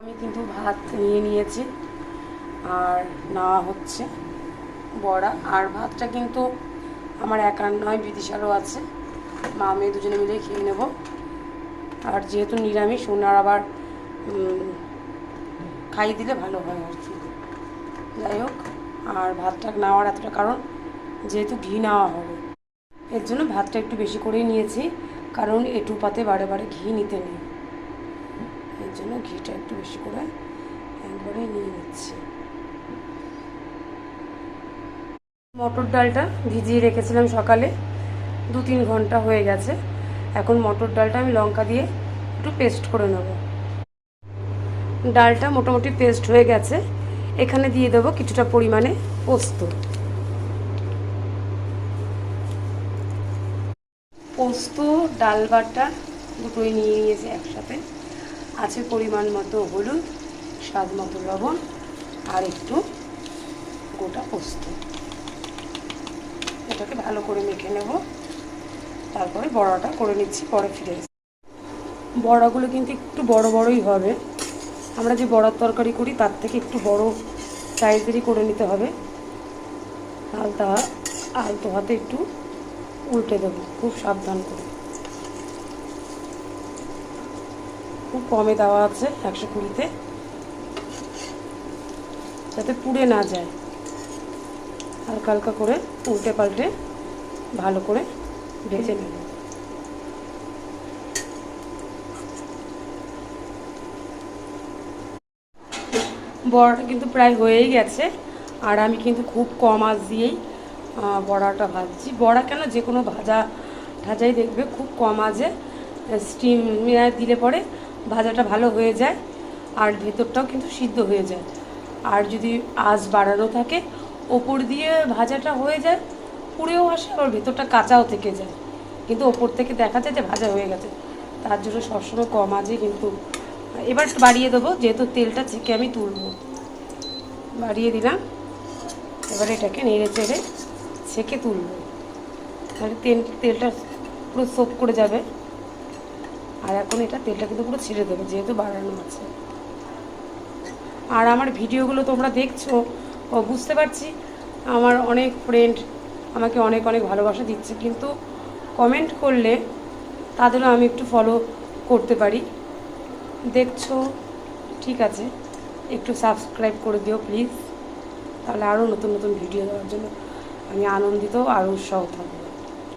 আমি কিন্তু ভাত নিয়ে নিয়েছি আর নেওয়া হচ্ছে বড়া। আর ভাতটা কিন্তু আমার একার নয়, বিদিশারও আছে, মা মেয়ে দুজনে মিলে খেয়ে নেব। আর যেহেতু নিরামিষ, ওনার আবার খাইয়ে দিলে ভালো হয় আর কি। যাই হোক, আর ভাতটা নেওয়ার এতটা কারণ যেহেতু ঘি নেওয়া হবে, এর জন্য ভাতটা একটু বেশি করেই নিয়েছি, কারণ এটু পাতে বারে বারে ঘি নিতে নেই, এর জন্য ঘিটা একটু বেশি করে একবারে নিয়ে নিচ্ছি। মটর ডালটা ভিজিয়ে রেখেছিলাম সকালে, 2-3 ঘন্টা হয়ে গেছে। এখন মটর ডালটা আমি লঙ্কা দিয়ে একটু পেস্ট করে নেব। ডালটা মোটামুটি পেস্ট হয়ে গেছে। এখানে দিয়ে দেবো কিছুটা পরিমাণে পোস্ত। পোস্ত, ডাল বাটা দুটোই নিয়ে নিয়েছি একসাথে। আছে পরিমাণ মতো হলুদ, স্বাদ মতো লবণ আর একটু গোটা পোস্ত। এটাকে ভালো করে মেখে নেব, তারপরে বড়াটা করে নিচ্ছি, পরে ফিরে এসে। বড়াগুলো কিন্তু একটু বড় বড়ই হবে, আমরা যে বড়ার তরকারি করি তার থেকে একটু বড় সাইজেরই করে নিতে হবে। আলতো হাতে একটু উল্টে দেবো, খুব সাবধান করে। খুব কমে দেওয়া আছে 120-তে, যাতে পুড়ে না যায়। হালকা হালকা করে উল্টে পাল্টে ভালো করে ভেজে নেব। বড়াটা কিন্তু প্রায় হয়েই গেছে, আর আমি কিন্তু খুব কম আঁচ দিয়েই বড়াটা ভাজছি। বড়া কেন, যে কোনো ভাজাই দেখবে খুব কম আঁচে স্টিম দিলে পরে ভাজাটা ভালো হয়ে যায়, আর ভেতরটাও কিন্তু সিদ্ধ হয়ে যায়। আর যদি আঁচ বাড়ানো থাকে, ওপর দিয়ে ভাজাটা হয়ে যায়, পুড়েও আসে, আবার ভেতরটা কাঁচাও থেকে যায়, কিন্তু ওপর থেকে দেখা যায় যে ভাজা হয়ে গেছে। তার জন্য সবসময় কম আঁচে। কিন্তু এবার বাড়িয়ে দেবো, যেহেতু তেলটা ছেঁকে আমি তুলবো, বাড়িয়ে দিলাম। এবার এটাকে নেড়ে চেড়ে ছেঁকে তুলবো, তাহলে তেলটা পুরো সোপ করে যাবে। আর এখন এটা তেলটা কিন্তু পুরো ছেড়ে দেবে, যেহেতু বাড়ানো আছে। আর আমার ভিডিওগুলো তোমরা দেখছো, বুঝতে পারছি আমার অনেক ফ্রেন্ড আমাকে অনেক অনেক ভালোবাসা দিচ্ছে, কিন্তু কমেন্ট করলে তাদেরও আমি একটু ফলো করতে পারি। দেখছো, ঠিক আছে, একটু সাবস্ক্রাইব করে দিও প্লিজ, তাহলে আরও নতুন নতুন ভিডিও দেওয়ার জন্য আমি আনন্দিত আর উৎসাহ থাকবো।